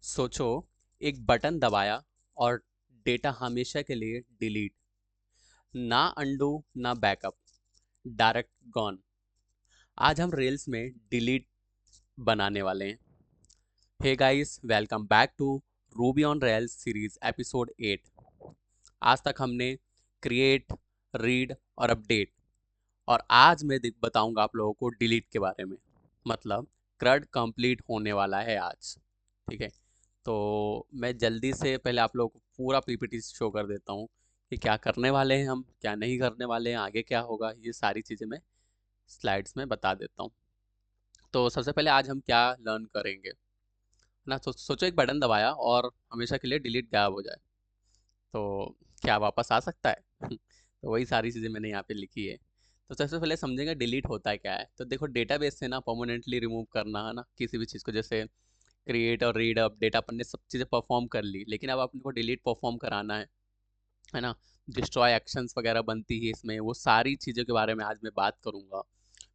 सोचो, एक बटन दबाया और डेटा हमेशा के लिए डिलीट। ना अंडू, ना बैकअप, डायरेक्ट गॉन। आज हम रील्स में डिलीट बनाने वाले हैं। Hey guys, welcome back to Ruby on Rails series episode 8। आज तक हमने क्रिएट, रीड और अपडेट, और आज मैं बताऊंगा आप लोगों को डिलीट के बारे में। मतलब क्रड कंप्लीट होने वाला है आज। ठीक है, तो मैं जल्दी से पहले आप लोगों को पूरा पीपीटी शो कर देता हूँ कि क्या करने वाले हैं हम, क्या नहीं करने वाले हैं, आगे क्या होगा, ये सारी चीज़ें मैं स्लाइड्स में बता देता हूँ। तो सबसे पहले आज हम क्या लर्न करेंगे ना। सोचो, एक बटन दबाया और हमेशा के लिए डिलीट गायब हो जाए, तो क्या वापस आ सकता है? तो वही सारी चीज़ें मैंने यहाँ पे लिखी है। तो सबसे पहले समझेंगे डिलीट होता है क्या है। तो देखो, डेटाबेस से ना परमानेंटली रिमूव करना है ना किसी भी चीज़ को। जैसे क्रिएट और रीड अपडेट अपन ने सब चीज़ें परफॉर्म कर ली, लेकिन अब अपन को डिलीट परफॉर्म कराना है ना। डिस्ट्रॉय एक्शंस वगैरह बनती है इसमें, वो सारी चीज़ों के बारे में आज मैं बात करूंगा।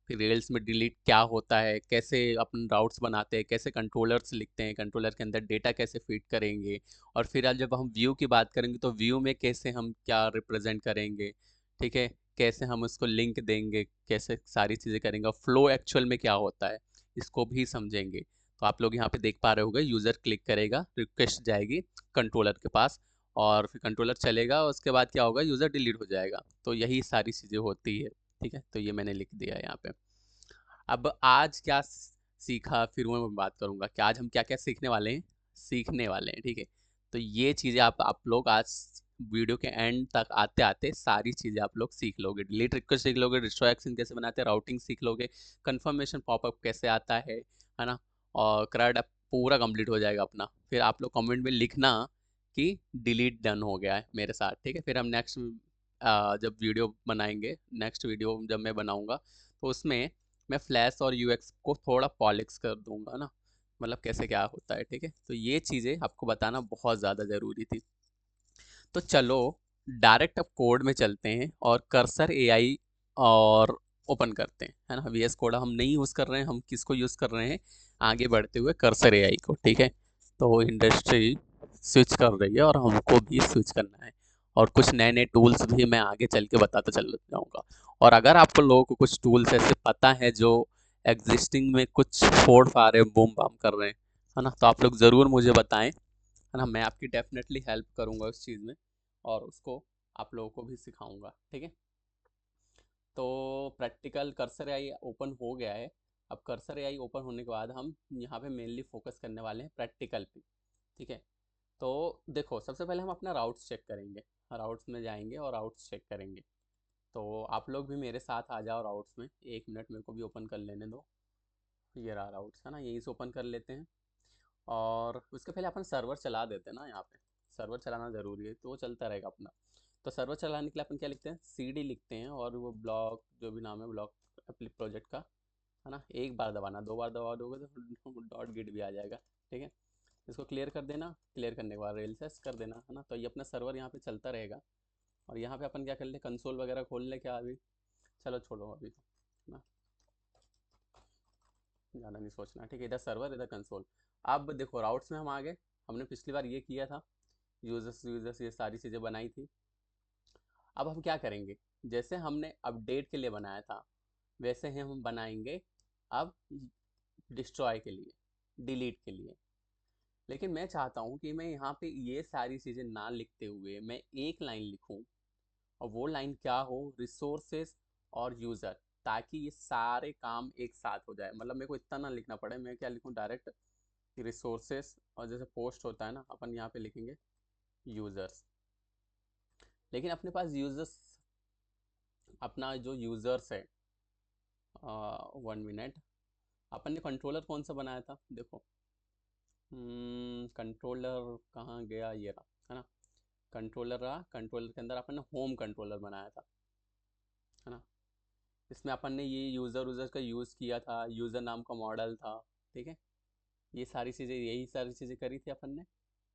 फिर रेल्स में डिलीट क्या होता है, कैसे अपन राउट्स बनाते हैं, कैसे कंट्रोलर्स लिखते हैं, कंट्रोलर के अंदर डेटा कैसे फीड करेंगे। और फिर आज जब हम व्यू की बात करेंगे तो व्यू में कैसे हम क्या रिप्रेजेंट करेंगे। ठीक है, कैसे हम उसको लिंक देंगे, कैसे सारी चीज़ें करेंगे, और फ्लो एक्चुअल में क्या होता है इसको भी समझेंगे। तो आप लोग यहाँ पे देख पा रहे होंगे, यूज़र क्लिक करेगा, रिक्वेस्ट जाएगी कंट्रोलर के पास, और फिर कंट्रोलर चलेगा, उसके बाद क्या होगा, यूज़र डिलीट हो जाएगा। तो यही सारी चीज़ें होती है। ठीक है, तो ये मैंने लिख दिया है यहाँ पे। अब आज क्या सीखा, फिर वो मैं बात करूंगा कि आज हम क्या क्या सीखने वाले हैं, सीखने वाले हैं। ठीक है, तो ये चीज़ें आप लोग आज वीडियो के एंड तक आते आते सारी चीज़ें आप लोग सीख लोगे। डिलीट रिक्वेस्ट सीख लोगे, डिस्ट्रॉय एक्शन कैसे बनाते हैं, राउटिंग सीख लोगे, कंफर्मेशन पॉपअप कैसे आता है ना। और क्रड पूरा कंप्लीट हो जाएगा अपना। फिर आप लोग कमेंट में लिखना कि डिलीट डन हो गया है मेरे साथ। ठीक है, फिर हम नेक्स्ट जब वीडियो बनाएंगे, नेक्स्ट वीडियो जब मैं बनाऊंगा तो उसमें मैं फ्लैश और यूएक्स को थोड़ा पॉलिश कर दूंगा ना, मतलब कैसे क्या होता है। ठीक है, तो ये चीज़ें आपको बताना बहुत ज़्यादा ज़रूरी थी। तो चलो डायरेक्ट अब कोड में चलते हैं और कर्सर एआई और ओपन करते हैं, है ना। वीएस कोड हम नहीं यूज़ कर रहे हैं, हम किसको यूज़ कर रहे हैं, आगे बढ़ते हुए कर्सर एआई को। ठीक है, तो इंडस्ट्री स्विच कर रही है और हमको भी स्विच करना है, और कुछ नए नए टूल्स भी मैं आगे चल के बताता चल जाऊँगा। और अगर आप लोगों को कुछ टूल्स ऐसे पता है जो एग्जिस्टिंग में कुछ फोड़ फा रहे, बूम बाम कर रहे हैं, है ना, तो आप लोग ज़रूर मुझे बताएं, है ना। मैं आपकी डेफिनेटली हेल्प करूँगा उस चीज़ में, और उसको आप लोगों को भी सिखाऊंगा। ठीक है, तो प्रैक्टिकल कर्सर एआई ओपन हो गया है। अब कर्सर एआई ओपन होने के बाद हम यहाँ पे मेनली फोकस करने वाले हैं प्रैक्टिकल पे। ठीक है, तो देखो, सबसे पहले हम अपना राउट्स चेक करेंगे। राउट्स में जाएंगे और राउट्स चेक करेंगे। तो आप लोग भी मेरे साथ आ जाओ राउट्स में। एक मिनट मेरे को भी ओपन कर लेने दो। ये रहा राउट्स, है ना, यहीं से ओपन कर लेते हैं। और उसके पहले अपन सर्वर चला देते हैं ना, यहाँ पे सर्वर चलाना ज़रूरी है, तो वो चलता रहेगा अपना। तो सर्वर चलाने के लिए अपन क्या लिखते हैं, सीडी लिखते हैं, और वो ब्लॉक जो भी नाम है ब्लॉक प्रोजेक्ट का, है ना, एक बार दबाना, दो बार दबा दोगे तो डॉट गिट भी आ जाएगा। ठीक है, इसको क्लियर कर देना, क्लियर करने के बाद रेल सेस कर देना, है ना। तो ये अपना सर्वर यहाँ पे चलता रहेगा। और यहाँ पे अपन क्या कर ले, कंसोल वगैरह खोल ले क्या अभी। चलो छोड़ो अभी तो, है ना, ज़्यादा नहीं सोचना। ठीक है, इधर सर्वर इधर कंसोल। अब देखो राउट्स में हम आ गए। हमने पिछली बार ये किया था, यूजर्स यूजर्स ये सारी चीज़ें बनाई थी। अब हम क्या करेंगे, जैसे हमने अपडेट के लिए बनाया था वैसे ही हम बनाएंगे अब डिस्ट्रॉय के लिए, डिलीट के लिए। लेकिन मैं चाहता हूँ कि मैं यहाँ पे ये सारी चीज़ें ना लिखते हुए मैं एक लाइन लिखूँ, और वो लाइन क्या हो, रिसोर्सेज और यूज़र, ताकि ये सारे काम एक साथ हो जाए। मतलब मेरे को इतना ना लिखना पड़े, मैं क्या लिखूँ डायरेक्ट रिसोर्सेज, और जैसे पोस्ट होता है ना, अपन यहाँ पे लिखेंगे यूज़र्स। लेकिन अपने पास यूज़र्स, अपना जो यूज़र्स है, 1 मिनट, अपन ने कंट्रोलर कौन सा बनाया था देखो। कंट्रोलर कहाँ गया, ये रहा, है ना। कंट्रोलर रहा, कंट्रोलर के अंदर अपन ने होम कंट्रोलर बनाया था, है ना। इसमें अपन ने ये यूज़र यूज़र का यूज़ किया था, यूज़र नाम का मॉडल था। ठीक है, ये सारी चीज़ें, यही सारी चीज़ें करी थी अपन ने।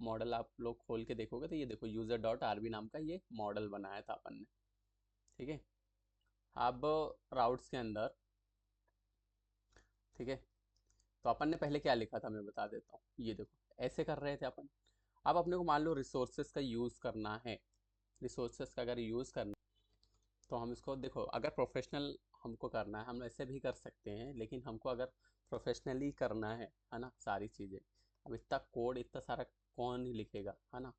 मॉडल आप लोग खोल के देखोगे तो ये देखो, यूज़र डॉट आरबी नाम का ये मॉडल बनाया था अपन ने। ठीक है, अब राउट्स के अंदर, ठीक है, तो अपन ने पहले क्या लिखा था मैं बता देता हूँ, ये देखो ऐसे कर रहे थे अपन। अब अपने को मान लो रिसोर्सेस का यूज़ करना है, रिसोर्सेस का अगर यूज़ करना, तो हम इसको देखो, अगर प्रोफेशनल हमको करना है हम ऐसे भी कर सकते हैं, लेकिन हमको अगर प्रोफेशनली करना है ना सारी चीज़ें, अब इतना कोड इतना सारा कौन ही लिखेगा, है ना।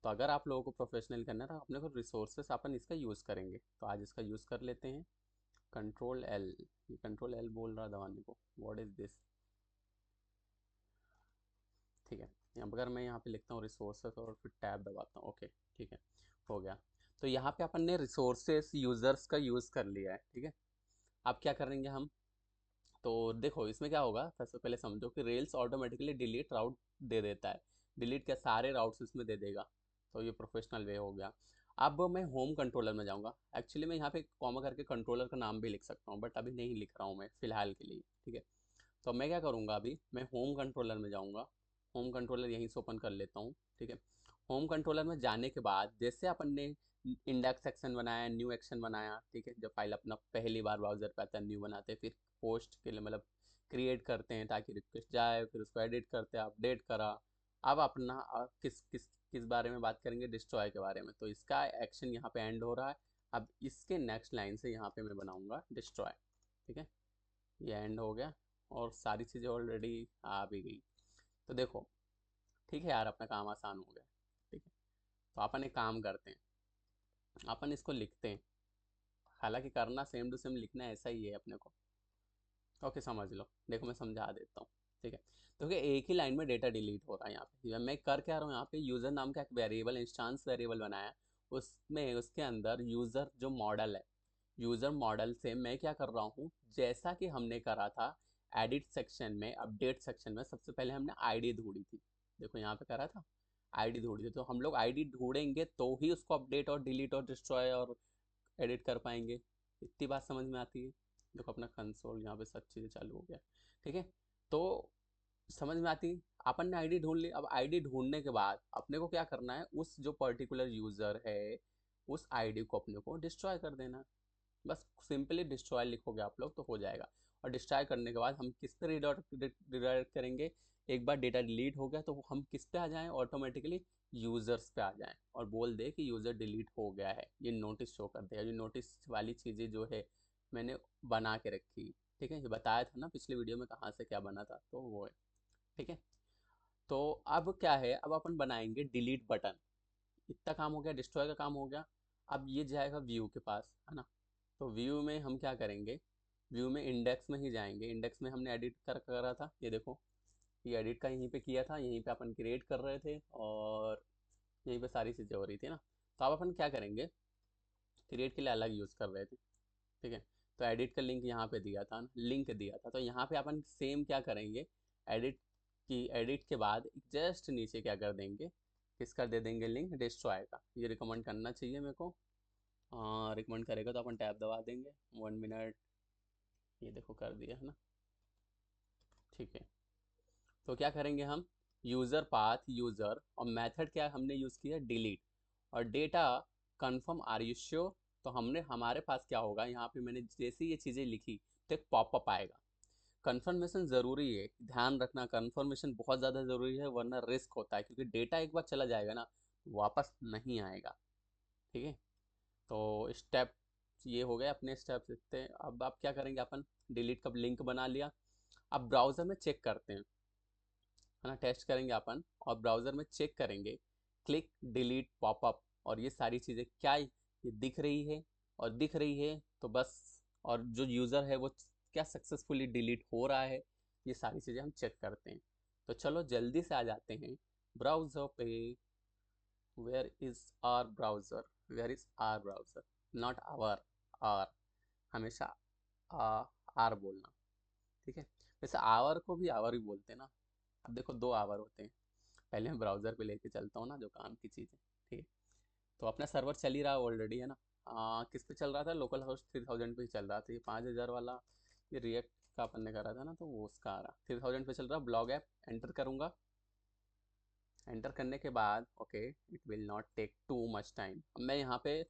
तो अगर आप लोगों को प्रोफेशनल करना है तो अपने को रिसोर्सेस अपन इसका यूज़ करेंगे, तो आज इसका यूज़ कर लेते हैं। कंट्रोल एल, ये कंट्रोल एल बोल रहा दबाने को, व्हाट इज़ दिस, ठीक है। अगर मैं यहाँ पे लिखता हूँ रिसोर्सेस और फिर टैब दबाता हूँ, ओके ठीक है, हो गया। तो यहाँ पे अपन ने रिसोर्सेस यूज़र्स का यूज़ कर लिया है, ठीक है। अब क्या करेंगे हम, तो देखो इसमें क्या होगा, सबसे पहले समझो कि रेल्स ऑटोमेटिकली डिलीट राउट दे देता है, डिलीट क्या सारे राउट्स इसमें दे देगा। तो ये प्रोफेशनल वे हो गया। अब मैं होम कंट्रोलर में जाऊँगा, एक्चुअली मैं यहाँ पे कॉमा करके कंट्रोलर का नाम भी लिख सकता हूँ, बट अभी नहीं लिख रहा हूँ मैं फ़िलहाल के लिए, ठीक है। तो मैं क्या करूँगा, अभी मैं होम कंट्रोलर में जाऊँगा, होम कंट्रोलर यहीं से ओपन कर लेता हूँ, ठीक है। होम कंट्रोलर में जाने के बाद जैसे अपन ने इंडेक्स सेक्शन बनाया, न्यू एक्शन बनाया, ठीक है, जब फाइल अपना पहली बार ब्राउज़र पे आता है न्यू बनाते हैं, फिर पोस्ट के लिए मतलब क्रिएट करते हैं ताकि रिक्वेस्ट जाए, फिर उसको एडिट करते हैं, अपडेट करा। अब अपना किस किस किस बारे में बात करेंगे, डिस्ट्रॉय के बारे में। तो इसका एक्शन यहाँ पे एंड हो रहा है। अब इसके नेक्स्ट लाइन से यहाँ पे मैं बनाऊंगा डिस्ट्रॉय, ठीक है। ये एंड हो गया और सारी चीज़ें ऑलरेडी आ भी गई। तो देखो ठीक है यार, अपना काम आसान हो गया, ठीक है। तो अपन एक काम करते हैं, अपन इसको लिखते हैं, हालांकि करना सेम टू सेम लिखना ऐसा ही है अपने को, ओके समझ लो। देखो मैं समझा देता हूँ, ठीक है। तो क्या एक ही लाइन में डेटा डिलीट हो रहा है यहाँ पे, मैं कर क्या रहा हूँ, यहाँ पे यूज़र नाम का एक वेरिएबल, इंस्टांस वेरिएबल बनाया, उसमें उसके अंदर यूज़र जो मॉडल है, यूज़र मॉडल से मैं क्या कर रहा हूँ, जैसा कि हमने करा था एडिट सेक्शन में, अपडेट सेक्शन में, सबसे पहले हमने आईडी ढूंढी थी, देखो यहाँ पे करा था आईडी ढूंढी थी। तो हम लोग आईडी ढूंढेंगे तो ही उसको अपडेट और डिलीट और डिस्ट्रॉय और एडिट कर पाएंगे। इतनी बात समझ में आती है। देखो अपना कंसोल यहाँ पे सब चीज़ें चालू हो गया, ठीक है। तो समझ में आती है। अपन ने आईडी ढूंढ ली, अब आईडी ढूंढने के बाद अपने को क्या करना है, उस जो पर्टिकुलर यूज़र है उस आईडी को अपने को डिस्ट्रॉय कर देना है। बस सिंपली डिस्ट्रॉय लिखोगे आप लोग तो हो जाएगा। और डिस्ट्रॉय करने के बाद हम किस पे रिडायरेक्ट करेंगे, एक बार डेटा डिलीट हो गया तो हम किस पे आ जाएं, ऑटोमेटिकली यूज़र्स पे आ जाएं और बोल दे कि यूज़र डिलीट हो गया है, ये नोटिस शो कर देगा। ये नोटिस वाली चीज़ें जो है मैंने बना के रखी, ठीक है, ये बताया था ना पिछले वीडियो में कहाँ से क्या बना था, तो वो है, ठीक है। तो अब क्या है, अब अपन बनाएंगे डिलीट बटन। इतना काम हो गया, डिस्ट्रॉय का काम हो गया। अब ये जाएगा व्यू के पास, है ना। तो व्यू में हम क्या करेंगे, व्यू में इंडेक्स में ही जाएंगे, इंडेक्स में हमने एडिट कर करा था, ये देखो ये एडिट का यहीं पे किया था, यहीं पे अपन क्रिएट कर रहे थे और यहीं पे सारी चीज़ें हो रही थी ना। तो अब अपन क्या करेंगे, क्रिएट के लिए अलग यूज़ कर रहे थे, ठीक है। तो एडिट का लिंक यहाँ पे दिया था, लिंक दिया था, तो यहाँ पे अपन सेम क्या करेंगे, एडिट की एडिट के बाद जस्ट नीचे क्या कर देंगे, किसका दे देंगे लिंक, डिस्ट्रॉय का। ये रिकमेंड करना चाहिए मेरे को, रिकमेंड करेगा तो अपन टैब दबा देंगे, 1 मिनट। ये देखो कर दिया है ना, ठीक है। तो क्या करेंगे हम, यूज़र पाथ यूज़र और मेथड क्या हमने यूज़ किया, डिलीट और data confirm are you sure. तो हमने हमारे पास क्या होगा, यहाँ पे मैंने जैसे ये चीज़ें लिखी तो एक पॉपअप आएगा। कंफर्मेशन ज़रूरी है, ध्यान रखना कंफर्मेशन बहुत ज़्यादा ज़रूरी है, वरना रिस्क होता है, क्योंकि डेटा एक बार चला जाएगा ना वापस नहीं आएगा, ठीक है। तो स्टेप ये हो गए अपने स्टेप्स इतने। अब आप क्या करेंगे, अपन डिलीट का लिंक बना लिया। अब ब्राउज़र में चेक करते हैं, है ना, टेस्ट करेंगे अपन और ब्राउज़र में चेक करेंगे, क्लिक डिलीट पॉपअप और ये सारी चीज़ें क्या ये दिख रही है, और दिख रही है तो बस, और जो यूज़र है वो क्या सक्सेसफुली डिलीट हो रहा है, ये सारी चीज़ें हम चेक करते हैं। तो चलो जल्दी से आ जाते हैं ब्राउज़र पे। Where is our browser, where is our browser, not our, are, हमेशा आर बोलना, ठीक है। वैसे आवर को भी आवर ही बोलते हैं ना। अब देखो दो आवर होते हैं, पहले मैं ब्राउज़र पे लेके चलता हूँ ना जो काम की चीज़ है, ठीक है। तो अपना सर्वर चल ही रहा ऑलरेडी, है ना। किस पे चल रहा था, लोकल होस्ट 3000 पे ही चल रहा था, ये 5000 वाला ये रिएक्ट का अपन ने करा था ना, तो वो उसका आ रहा 3000 पे चल रहा। ब्लॉग ऐप एंटर करूँगा, एंटर करने के बाद okay it will not take too much time. अब मैं यहाँ पे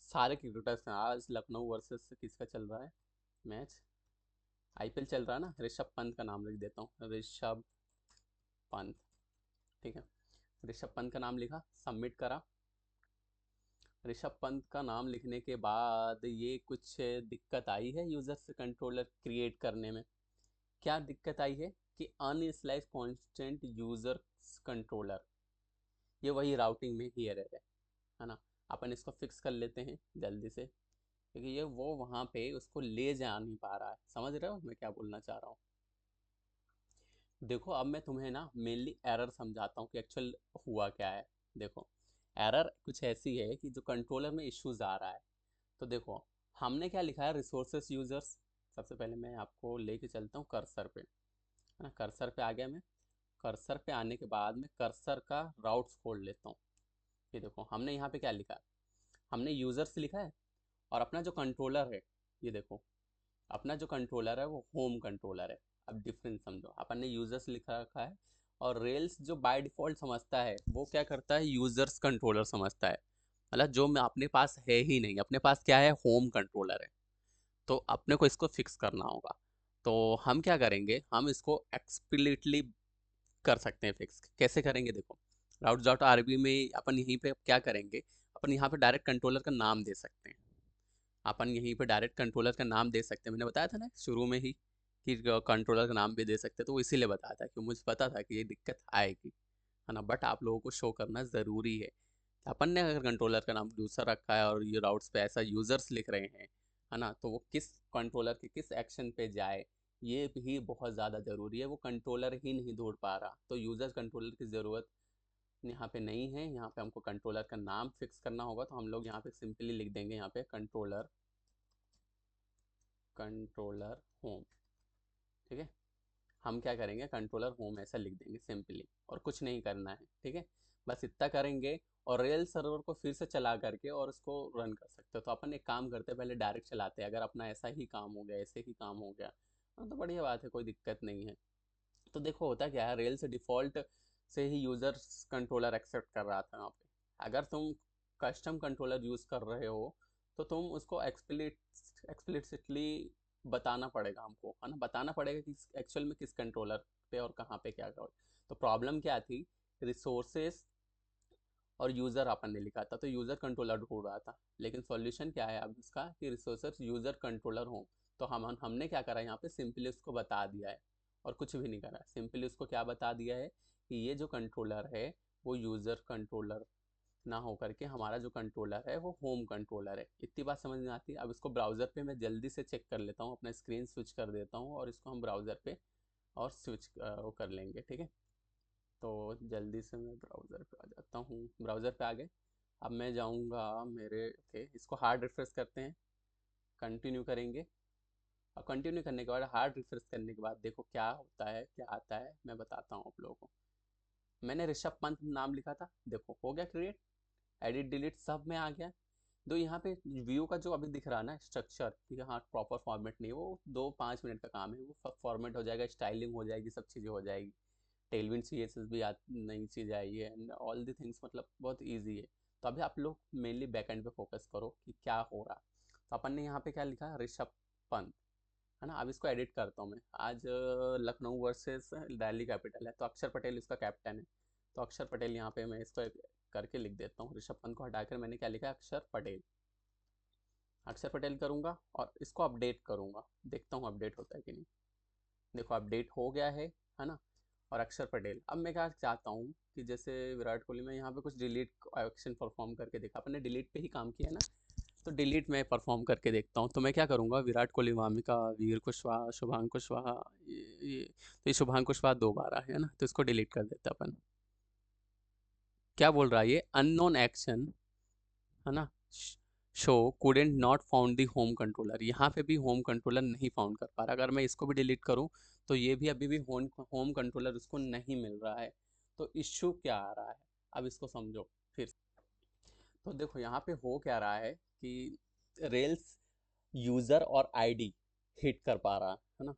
सारे क्रिकेटर्स हैं, आज लखनऊ वर्सेस किसका चल रहा है मैच, आईपीएल चल रहा है ना, ऋषभ पंत का नाम लिख देता हूँ, ऋषभ पंत। ठीक है, ऋषभ पंत का नाम लिखा, सबमिट करा। ऋषभ पंत का नाम लिखने के बाद ये कुछ दिक्कत आई है यूजर से कंट्रोलर क्रिएट करने में। क्या दिक्कत आई है कि अनस्लाइस कांस्टेंट यूजर कंट्रोलर, ये वही राउटिंग में ही एरर है ना। अपन इसको फिक्स कर लेते हैं जल्दी से, क्योंकि ये वो वहाँ पे उसको ले जा नहीं पा रहा है। समझ रहे हो मैं क्या बोलना चाह रहा हूँ? देखो अब मैं तुम्हें ना मेनली एरर समझाता हूँ कि एक्चुअल हुआ क्या है। देखो एरर कुछ ऐसी है कि जो कंट्रोलर में इश्यूज आ रहा है। तो देखो हमने क्या लिखा है, रिसोर्सेस यूजर्स। सबसे पहले मैं आपको लेके चलता हूँ कर्सर पे, है ना। कर्सर पे आ गया मैं। कर्सर पे आने के बाद मैं कर्सर का राउट्स खोल लेता हूँ। ये देखो हमने यहाँ पे क्या लिखा है, हमने यूजर्स लिखा है और अपना जो कंट्रोलर है, ये देखो अपना जो कंट्रोलर है वो होम कंट्रोलर है। अब डिफरेंस समझो, अपन ने यूजर्स लिखा रखा है और रेल्स जो बाय डिफॉल्ट समझता है वो क्या करता है, यूजर्स कंट्रोलर समझता है। मतलब जो में अपने पास है ही नहीं, अपने पास क्या है, होम कंट्रोलर है। तो अपने को इसको फिक्स करना होगा। तो हम क्या करेंगे, हम इसको एक्सप्लिटली कर सकते हैं फिक्स। कैसे करेंगे, देखो राउट डॉट आरबी में अपन यहीं पे क्या करेंगे, अपन यहाँ पे डायरेक्ट कंट्रोलर का नाम दे सकते हैं। अपन यहीं पे डायरेक्ट कंट्रोलर का नाम दे सकते हैं। मैंने बताया था ना शुरू में ही कि कंट्रोलर का नाम भी दे सकते हैं, तो वो इसीलिए बताया था कि मुझे पता था कि ये दिक्कत आएगी, है ना। बट आप लोगों को शो करना ज़रूरी है। अपन ने अगर कंट्रोलर का नाम दूसरा रखा है और ये राउट्स पे ऐसा यूज़र्स लिख रहे हैं, है ना, तो वो किस कंट्रोलर के किस एक्शन पे जाए ये भी बहुत ज़्यादा ज़रूरी है। वो कंट्रोलर ही नहीं ढूंढ पा रहा, तो यूज़र कंट्रोलर की ज़रूरत यहाँ पे नहीं है। यहाँ पे हमको कंट्रोलर का नाम फिक्स करना होगा, तो हम लोग यहाँ पे सिंपली लिख देंगे यहाँ पे कंट्रोलर, कंट्रोलर होम। ठीक है, हम क्या करेंगे, कंट्रोलर होम ऐसा लिख देंगे सिंपली, और कुछ नहीं करना है। ठीक है, बस इतना करेंगे और रेल सर्वर को फिर से चला करके और उसको रन कर सकते हो। तो अपन एक काम करते हैं, पहले डायरेक्ट चलाते हैं। अगर अपना ऐसा ही काम हो गया, ऐसे ही काम हो गया, हाँ, तो बढ़िया बात है, कोई दिक्कत नहीं है। तो देखो होता क्या है, रेल से डिफ़ॉल्ट से ही यूज़र कंट्रोलर एक्सेप्ट कर रहा था यहाँ पे। अगर तुम कस्टम कंट्रोलर यूज़ कर रहे हो तो तुम उसको एक्सप्लिसिटली बताना पड़ेगा हमको, है ना। बताना पड़ेगा कि एक्चुअल में किस कंट्रोलर पे और कहाँ पे क्या करो। तो प्रॉब्लम क्या थी, रिसोर्सेस और यूज़र अपन ने लिखा था, तो यूज़र कंट्रोलर ढूंढ रहा था। लेकिन सॉल्यूशन क्या है अब इसका कि रिसोर्सेस यूज़र कंट्रोलर हो। तो हमने क्या करा यहाँ पे, सिंपली उसको बता दिया है और कुछ भी नहीं करा। सिंपली उसको क्या बता दिया है कि ये जो कंट्रोलर है वो यूज़र कंट्रोलर ना हो करके हमारा जो कंट्रोलर है वो होम कंट्रोलर है। इतनी बात समझ में आती है। अब इसको ब्राउज़र पे मैं जल्दी से चेक कर लेता हूँ, अपना स्क्रीन स्विच कर देता हूँ और इसको हम ब्राउज़र पे और स्विच वो कर लेंगे। ठीक है, तो जल्दी से मैं ब्राउज़र पे आ जाता हूँ। ब्राउज़र पे आ गए। अब मैं जाऊँगा मेरे, ओके, इसको हार्ड रिफ्रेश करते हैं, कंटिन्यू करेंगे। और कंटिन्यू करने के बाद, हार्ड रिफ्रेश करने के बाद देखो क्या होता है, क्या आता है, मैं बताता हूँ आप लोगों को। मैंने ऋषभ पंत नाम लिखा था, देखो हो गया क्रिएट, एडिट डिलीट सब में आ गया। तो यहाँ पे व्यू का जो अभी दिख रहा है ना स्ट्रक्चर, कि हाँ प्रॉपर फॉर्मेट नहीं, वो 2-5 मिनट का काम है, वो फॉर्मेट हो जाएगा, स्टाइलिंग हो जाएगी, सब चीज़ें हो जाएगी। टेलविंड सी एस एस भी नई चीज़ आई है एंड ऑल दी थिंग्स, मतलब बहुत ईजी है। तो अभी आप लोग मेनली बैकएंड पे फोकस करो कि क्या हो रहा। तो अपन ने यहाँ पे क्या लिखा, ऋषभ पंत, है ना। अब इसको एडिट करता हूँ मैं। आज लखनऊ वर्सेस दिल्ली कैपिटल है, तो अक्षर पटेल इसका कैप्टन है। तो अक्षर पटेल यहाँ पे मैं इसको करके लिख देता हूँ। ऋषभ पंत को हटाकर मैंने क्या लिखा, अक्षर पटेल। अक्षर पटेल करूँगा और इसको अपडेट करूँगा, देखता हूँ अपडेट होता है कि नहीं। देखो अपडेट हो गया है ना। और अक्षर पटेल, अब मैं क्या चाहता हूँ कि जैसे विराट कोहली में यहाँ पे कुछ डिलीट एक्शन परफॉर्म करके देखा, अपन ने डिलीट पे ही काम किया है ना। तो डिलीट में परफॉर्म करके देखता हूँ। तो मैं क्या करूँगा, विराट कोहली, वामिका, वीर कुशवाहा, शुभांक कुशवाहा, तो ये शुभांक कुशवाहा 2 बार है ना, तो इसको डिलीट कर देते अपन। क्या बोल रहा है ये, अननोन एक्शन, है ना, show couldn't not found the home controller. यहाँ पे भी होम कंट्रोलर नहीं फाउंड कर पा रहा। अगर मैं इसको भी डिलीट करूँ तो ये भी अभी भी होम कंट्रोलर उसको नहीं मिल रहा है। तो इश्यू क्या आ रहा है, अब इसको समझो फिर। तो देखो यहाँ पे हो क्या रहा है कि रेल्स यूज़र और आईडी हिट कर पा रहा है ना।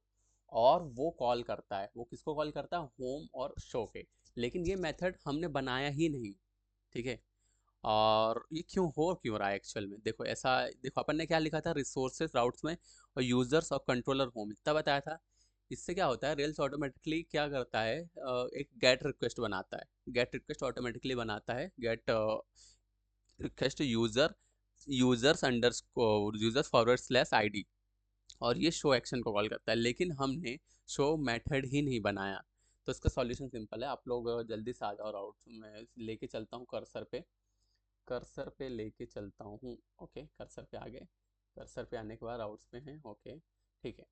और वो कॉल करता है, वो किसको कॉल करता है, होम और शो के। लेकिन ये मेथड हमने बनाया ही नहीं, ठीक है। और ये क्यों रहा है एक्चुअल में, देखो ऐसा, देखो अपन ने क्या लिखा था रिसोर्सेज राउट्स में, और यूजर्स और कंट्रोलर होम, इतना बताया था। इससे क्या होता है, रेल्स ऑटोमेटिकली क्या करता है, एक गेट रिक्वेस्ट बनाता है, गेट रिक्वेस्ट ऑटोमेटिकली बनाता है, gate request users under users forward slash ID, और ये शो एक्शन को कॉल करता है, लेकिन हमने शो मेथड ही नहीं बनाया। तो इसका सॉल्यूशन सिंपल है, आप लोग जल्दी से आ जाओ राउट, मैं लेके चलता हूँ कर्सर पे लेके चलता हूँ। ओके, कर्सर पे आ गए, कर्सर पे आने के बाद राउट्स पे हैं। ओके, ठीक है।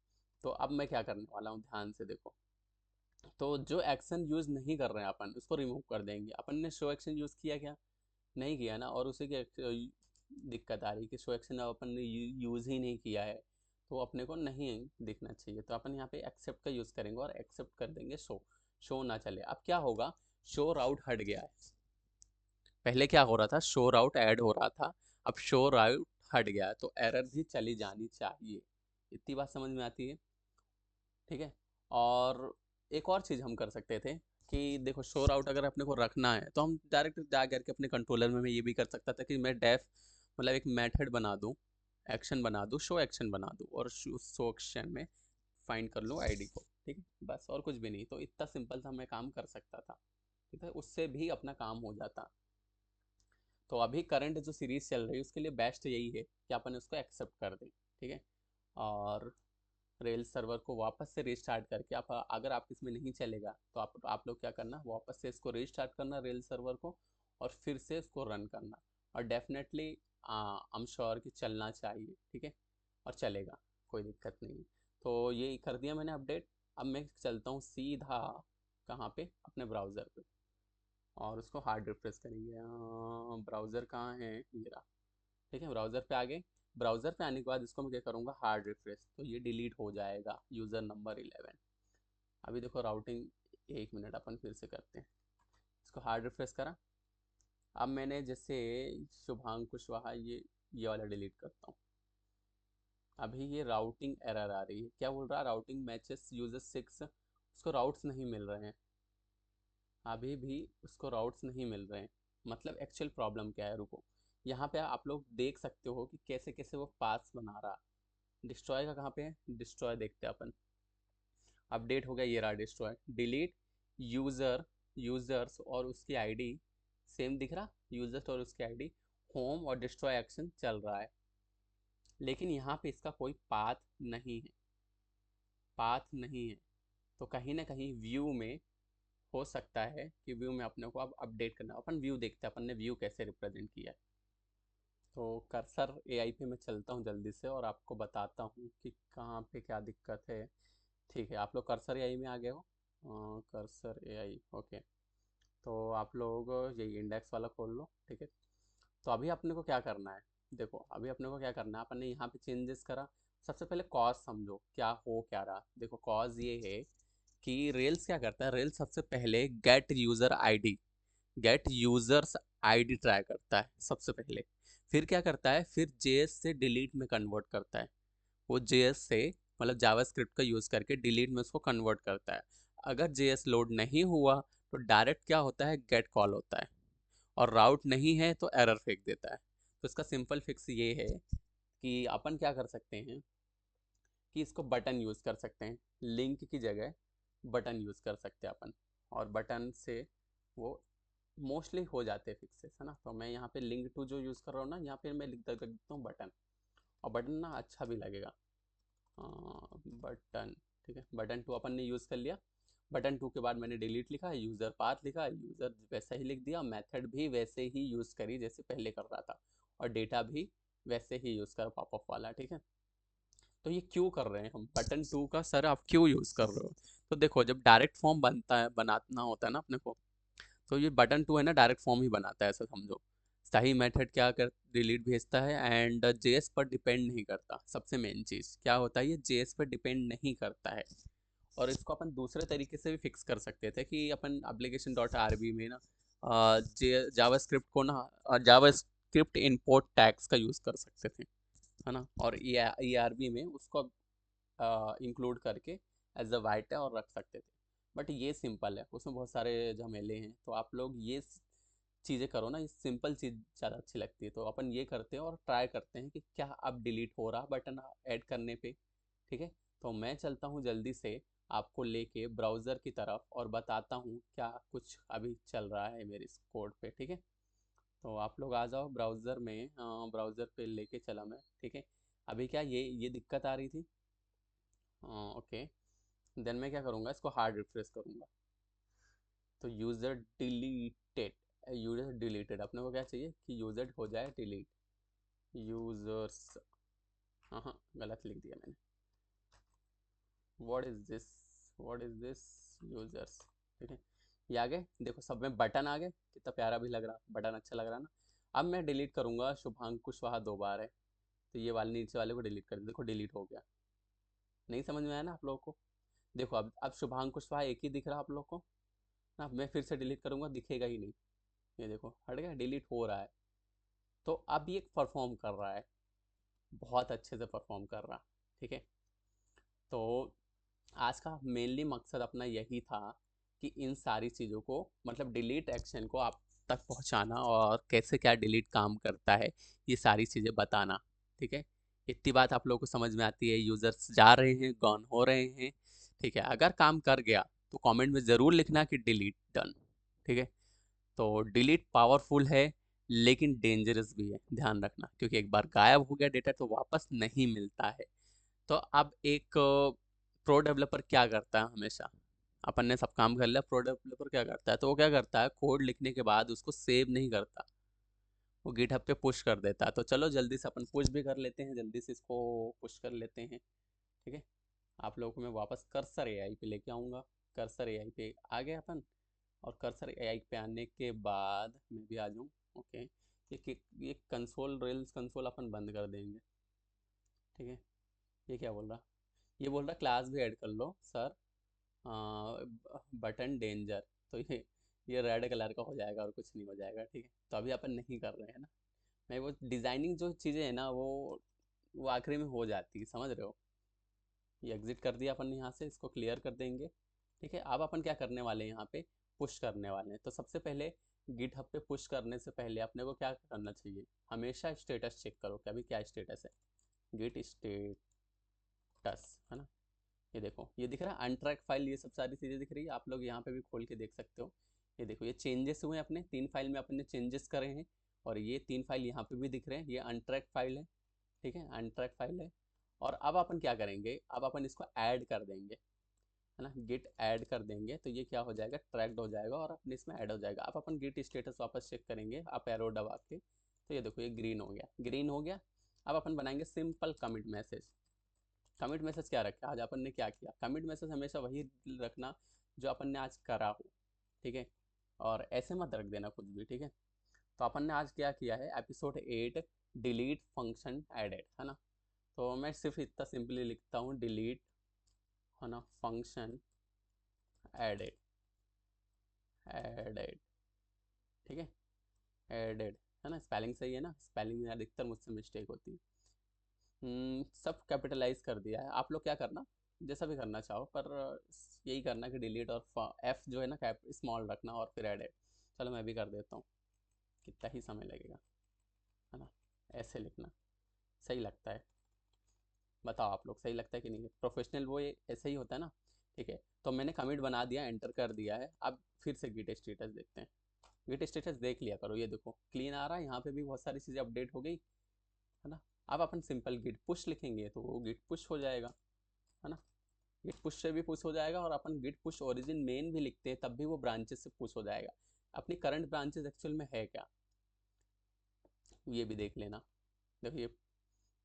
तो अब मैं क्या करने वाला हूँ, ध्यान से देखो। तो जो एक्शन यूज नहीं कर रहे हैं अपन, उसको रिमूव कर देंगे। अपन ने शो एक्शन यूज किया क्या, नहीं किया ना, और उसे क्या दिक्कत आ रही कि शो एक्शन अपन ने यूज़ ही नहीं किया है, तो अपने को नहीं दिखना चाहिए। तो अपन यहाँ पे एक्सेप्ट का यूज़ करेंगे और एक्सेप्ट कर देंगे शो ना चले। अब क्या होगा, शो राउट हट गया है। पहले क्या हो रहा था, शो राउट ऐड हो रहा था, अब शो राउट हट गया है, तो एरर भी चली जानी चाहिए। इतनी बात समझ में आती है, ठीक है। और एक और चीज़ हम कर सकते थे कि देखो, शोर आउट अगर अपने को रखना है तो हम डायरेक्ट जा करके अपने कंट्रोलर में मैं ये भी कर सकता था कि मैं डेफ मतलब एक मेथड बना दूँ, एक्शन बना दूँ, शो एक्शन बना दूँ, और शो एक्शन में फाइंड कर लूँ आईडी को, ठीक है, बस और कुछ भी नहीं। तो इतना सिंपल सा मैं काम कर सकता था, ठीक है, उससे भी अपना काम हो जाता। तो अभी करंट जो सीरीज चल रही है उसके लिए बेस्ट यही है कि अपन उसको एक्सेप्ट कर दें, ठीक है। और रेल सर्वर को वापस से रिस्टार्ट करके, आप अगर आप इसमें नहीं चलेगा तो आप लोग क्या करना, वापस से इसको रिस्टार्ट करना रेल सर्वर को, और फिर से इसको रन करना, और डेफिनेटली आई एम श्योर कि चलना चाहिए, ठीक है, और चलेगा, कोई दिक्कत नहीं। तो ये कर दिया मैंने अपडेट। अब मैं चलता हूँ सीधा कहाँ पे, अपने ब्राउज़र पे, और उसको हार्ड रिफ्रेश करेंगे। ब्राउज़र कहाँ है, ये रहा, ठीक है, ब्राउज़र पे आ गए। ब्राउज़र पे आने के बाद इसको मैं क्या करूँगा, हार्ड रिफ्रेश, तो ये डिलीट हो जाएगा यूज़र नंबर 11। अभी देखो राउटिंग, एक मिनट अपन फिर से करते हैं, इसको हार्ड रिफ्रेश करा। अब मैंने जैसे शुभांग कुशवाहा, ये वाला डिलीट करता हूँ। अभी ये राउटिंग एरर आ रही है, क्या बोल रहा है, राउटिंग मैचेस यूजर 6, उसको राउट्स नहीं मिल रहे हैं, अभी भी उसको राउट्स नहीं मिल रहे हैं। मतलब एक्चुअल प्रॉब्लम क्या है, रुको, यहाँ पे आप लोग देख सकते हो कि कैसे कैसे वो पास बना रहा। डिस्ट्रॉय का कहाँ पे है, डिस्ट्रॉय देखते हैं अपन। अपडेट हो गया, ये रहा डिस्ट्रॉय। डिलीट यूज़र, यूज़र्स और उसकी आईडी सेम दिख रहा, यूज़र्स और उसकी आईडी, होम और डिस्ट्रॉय एक्शन चल रहा है, लेकिन यहाँ पे इसका कोई पाथ नहीं है, पाथ नहीं है। तो कहीं ना कहीं व्यू में हो सकता है कि व्यू में अपने को अब अपडेट करना। अपन व्यू देखते हैं, अपन ने व्यू कैसे रिप्रेजेंट किया है। तो कर्सर एआई पे मैं चलता हूँ जल्दी से, और आपको बताता हूँ कि कहाँ पे क्या दिक्कत है। ठीक है, आप लोग कर्सर एआई में आ गए हो, कर्सर एआई, ओके। तो आप लोग यही इंडेक्स वाला खोल लो, ठीक है। तो अभी अपने को क्या करना है, देखो अभी अपने को क्या करना है, अपन ने यहाँ पे चेंजेस करा। सबसे पहले कॉज समझो क्या हो क्या रहा। देखो कॉज ये है कि रेल्स क्या करता है, रेल्स सबसे पहले गेट यूजर्स आईडी ट्राई करता है सबसे पहले, फिर क्या करता है, फिर जेएस से डिलीट में कन्वर्ट करता है। वो जेएस से मतलब जावास्क्रिप्ट का यूज़ करके डिलीट में उसको कन्वर्ट करता है। अगर जेएस लोड नहीं हुआ तो डायरेक्ट क्या होता है, गेट कॉल होता है, और राउट नहीं है तो एरर फेंक देता है। तो इसका सिंपल फिक्स ये है कि अपन क्या कर सकते हैं कि इसको बटन यूज़ कर सकते हैं, लिंक की जगह बटन यूज़ कर सकते हैं अपन, और बटन से वो मोस्टली हो जाते हैं फिक्सेस, है ना। तो मैं यहाँ पे लिंक टू जो यूज़ कर रहा हूँ ना, यहाँ पे मैं लिख देता हूँ बटन, और बटन ना अच्छा भी लगेगा, बटन, ठीक है। बटन टू अपन ने यूज़ कर लिया। बटन टू के बाद मैंने डिलीट लिखा, यूज़र पाथ लिखा, यूज़र वैसा ही लिख दिया, मेथड भी वैसे ही यूज़ करी जैसे पहले कर रहा था, और डेटा भी वैसे ही यूज़ कर पॉपअप वाला, ठीक है। तो ये क्यों कर रहे हैं हम, बटन टू का सर आप क्यों यूज़ कर रहे हो। तो देखो जब डायरेक्ट फॉर्म बनता है, बनाना होता है ना अपने को, तो ये बटन टू है ना डायरेक्ट फॉर्म ही बनाता है, ऐसा समझो। सही मेथड क्या कर, डिलीट भेजता है, एंड जेएस पर डिपेंड नहीं करता। सबसे मेन चीज़ क्या होता है, ये जेएस पर डिपेंड नहीं करता है। और इसको अपन दूसरे तरीके से भी फिक्स कर सकते थे कि अपन एप्लीकेशन डॉट आरबी में ना जावास्क्रिप्ट को ना जावास्क्रिप्ट इंपोर्ट टैग्स का यूज़ कर सकते थे, है ना, और ई आर बी में उसको इंक्लूड करके एज अ वाइट है और रख सकते थे। बट ये सिंपल है, उसमें बहुत सारे झमेले हैं, तो आप लोग ये चीज़ें करो ना, ये सिंपल चीज़ ज़्यादा अच्छी लगती है। तो अपन ये करते हैं और ट्राई करते हैं कि क्या अब डिलीट हो रहा बटन ऐड करने पे। ठीक है, तो मैं चलता हूँ जल्दी से आपको लेके ब्राउज़र की तरफ और बताता हूँ क्या कुछ अभी चल रहा है मेरे इस कोड पे। ठीक है, तो आप लोग आ जाओ ब्राउज़र में, ब्राउज़र पे लेके चला मैं। ठीक है, अभी क्या ये दिक्कत आ रही थी। ओके, देन मैं क्या करूँगा, इसको हार्ड रिफ्रेश करूँगा। तो यूज़र डिलीटेड, यूज़र डिलीटेड अपने को क्या चाहिए कि यूज़र हो जाए डिलीट। यूज़र्स, हाँ हाँ गलत लिख दिया मैंने। What is this, what is this, users. ठीक है, ये आ गए, देखो सब में बटन आ गए, कितना प्यारा भी लग रहा, बटन अच्छा लग रहा ना। अब मैं डिलीट करूँगा शुभांक कुशवाहा 2 बार है, तो ये वाले नीचे वाले को डिलीट कर, देखो डिलीट हो गया। नहीं समझ में आया ना आप लोगों को। देखो अब शुभांक कुशवाहा एक ही दिख रहा आप लोग को ना। मैं फिर से डिलीट करूँगा, दिखेगा ही नहीं। ये देखो हट गया, डिलीट हो रहा है। तो अब ये परफॉर्म कर रहा है, बहुत अच्छे से परफॉर्म कर रहा। ठीक है, तो आज का मेनली मकसद अपना यही था कि इन सारी चीज़ों को, मतलब डिलीट एक्शन को आप तक पहुंचाना और कैसे क्या डिलीट काम करता है, ये सारी चीज़ें बताना। ठीक है, इतनी बात आप लोगों को समझ में आती है। यूज़र्स जा रहे हैं, गॉन हो रहे हैं। ठीक है, अगर काम कर गया तो कमेंट में ज़रूर लिखना कि डिलीट डन। ठीक है, तो डिलीट पावरफुल है लेकिन डेंजरस भी है, ध्यान रखना, क्योंकि एक बार गायब हो गया डेटा तो वापस नहीं मिलता है। तो अब एक प्रो डेवलपर क्या करता है, हमेशा अपन ने सब काम कर लिया, प्रो डेवलपर क्या करता है, तो वो क्या करता है, कोड लिखने के बाद उसको सेव नहीं करता, वो गिटहब पे पुश कर देता है। तो चलो जल्दी से अपन पुश भी कर लेते हैं, जल्दी से इसको पुश कर लेते हैं। ठीक है, आप लोगों को मैं वापस कर्सर एआई पे लेके आऊँगा। कर्सर एआई पे आ गए अपन, और कर्सर एआई पे आने के बाद मैं भी आ जाऊँ। ओके, ये कंसोल, रेल्स कंसोल अपन बंद कर देंगे। ठीक है, ये क्या बोल रहा, ये बोल रहा क्लास भी ऐड कर लो सर, बटन डेंजर। तो ये रेड कलर का हो जाएगा और कुछ नहीं हो जाएगा। ठीक है, तो अभी अपन नहीं कर रहे हैं ना। मैं वो डिज़ाइनिंग जो चीज़ें हैं ना, वो आखिरी में हो जाती है, समझ रहे हो। ये एग्जिट कर दिया अपन ने यहाँ से, इसको क्लियर कर देंगे। ठीक है, अब अपन क्या करने वाले हैं, यहाँ पे पुश करने वाले हैं। तो सबसे पहले गिटहब पे पुश करने से पहले अपने को क्या करना चाहिए, हमेशा स्टेटस चेक करो कि अभी क्या स्टेटस है। गिट स्टेटस है ना, ये देखो ये दिख रहा है अनट्रैक फाइल, ये सब सारी चीज़ें दिख रही है, आप लोग यहाँ पे भी खोल के देख सकते हो। ये देखो ये चेंजेस हुए हैं, अपने 3 फाइल में अपने चेंजेस करे हैं, और ये 3 फाइल यहाँ पे भी दिख रहे हैं, ये अनट्रैक फाइल है। ठीक है, अनट्रैक फाइल है। और अब अपन क्या करेंगे, अब अपन इसको ऐड कर देंगे, है ना, गिट ऐड कर देंगे, तो ये क्या हो जाएगा, ट्रैक्ड हो जाएगा और अपने इसमें ऐड हो जाएगा। अब अपन गिट स्टेटस वापस चेक करेंगे, आप एरो दबा के, तो ये देखो ये ग्रीन हो गया, ग्रीन हो गया। अब अपन बनाएंगे simple commit message. Commit message क्या रखा, आज अपन ने क्या किया, कमिट मैसेज हमेशा वही रखना जो अपन ने आज करा हो। ठीक है, और ऐसे मत रख देना कुछ भी। ठीक है, तो अपन ने आज क्या किया है, एपिसोड 8 डिलीट फंक्शन एडेड, है ना। तो मैं सिर्फ इतना सिंपली लिखता हूँ डिलीट, है ना, फंक्शन एडेड, एडेड। ठीक है, एडेड, है ना, स्पेलिंग सही है ना, स्पेलिंग में अधिकतर मुझसे मिस्टेक होती है। सब कैपिटलाइज कर दिया है। आप लोग क्या करना, जैसा भी करना चाहो, पर यही करना कि डिलीट और एफ जो है ना कैप स्मॉल रखना और फिर एडेड। चलो मैं भी कर देता हूँ, कितना ही समय लगेगा, है ना। ऐसे लिखना सही लगता है, बताओ आप लोग सही लगता है कि नहीं, प्रोफेशनल वो ये ऐसे ही होता है ना। ठीक है, तो मैंने कमिट बना दिया, एंटर कर दिया है। अब फिर से गिट स्टेटस देखते हैं। गिट स्टेटस देख लिया करो, ये देखो क्लीन आ रहा है, यहाँ पे भी बहुत सारी चीज़ें अपडेट हो गई, है ना। अब अपन सिंपल गिट पुश लिखेंगे तो वो गिट पुश हो जाएगा, है ना। गिट पुश से भी पुश हो जाएगा, और अपन गिट पुश ओरिजिन मेन भी लिखते हैं तब भी वो ब्रांचेस से पुश हो जाएगा। अपनी करंट ब्रांचेस एक्चुअल में है क्या, ये भी देख लेना। देखो ये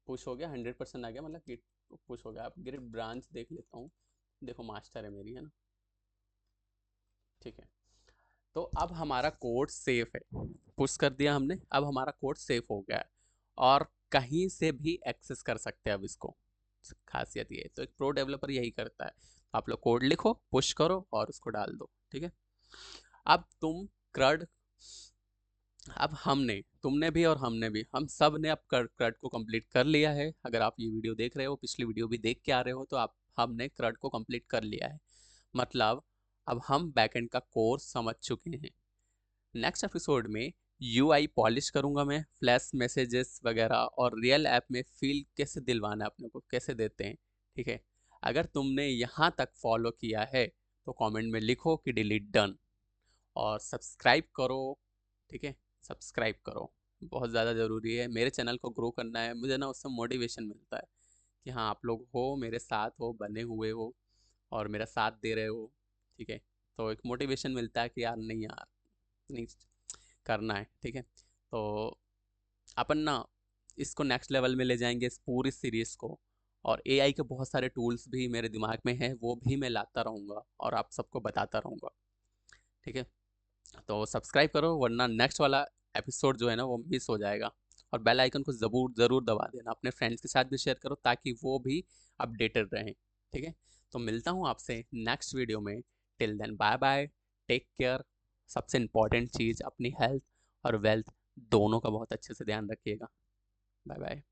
पुश हो गया, 100% आ गया, मतलब गिट पुश हो गया। अब गिट ब्रांच देख लेता हूँ, देखो मास्टर है मेरी, है ना। ठीक है, तो अब हमारा कोड सेफ है, पुश कर दिया हमने, अब हमारा कोड सेफ हो गया है और कहीं से भी एक्सेस कर सकते हैं अब इसको। खासियत ये है, तो एक प्रो डेवलपर यही करता है। आप लोग कोड लिखो, पुश करो और उसको डाल दो। ठीक है, अब तुम क्रड, अब हमने, तुमने भी और हमने भी, हम सब ने अब क्रड को कंप्लीट कर लिया है। अगर आप ये वीडियो देख रहे हो, पिछली वीडियो भी देख के आ रहे हो, तो आप, हमने क्रड को कंप्लीट कर लिया है। मतलब अब हम बैकएंड का कोर्स समझ चुके हैं। नेक्स्ट एपिसोड में यूआई पॉलिश करूंगा मैं, फ्लैश मैसेजेस वगैरह, और रियल ऐप में फील कैसे दिलवाना है अपने को, कैसे देते हैं। ठीक है, अगर तुमने यहाँ तक फॉलो किया है तो कमेंट में लिखो कि डिलीट डन, और सब्सक्राइब करो। ठीक है, सब्सक्राइब करो, बहुत ज़्यादा ज़रूरी है। मेरे चैनल को ग्रो करना है मुझे ना, उससे मोटिवेशन मिलता है कि हाँ आप लोग हो, मेरे साथ हो, बने हुए हो और मेरा साथ दे रहे हो। ठीक है, तो एक मोटिवेशन मिलता है कि यार नहीं यार, नहीं करना है। ठीक है, तो अपन ना इसको नेक्स्ट लेवल में ले जाएंगे इस पूरी सीरीज़ को, और एआई के बहुत सारे टूल्स भी मेरे दिमाग में है, वो भी मैं लाता रहूँगा और आप सबको बताता रहूँगा। ठीक है, तो सब्सक्राइब करो वरना नेक्स्ट वाला एपिसोड जो है ना वो मिस हो जाएगा। और बेल आइकन को ज़रूर ज़रूर दबा देना, अपने फ्रेंड्स के साथ भी शेयर करो ताकि वो भी अपडेटेड रहें। ठीक है, तो मिलता हूँ आपसे नेक्स्ट वीडियो में। Till then bye bye, take care. सबसे इम्पॉर्टेंट चीज़, अपनी हेल्थ और वेल्थ दोनों का बहुत अच्छे से ध्यान रखिएगा। Bye bye.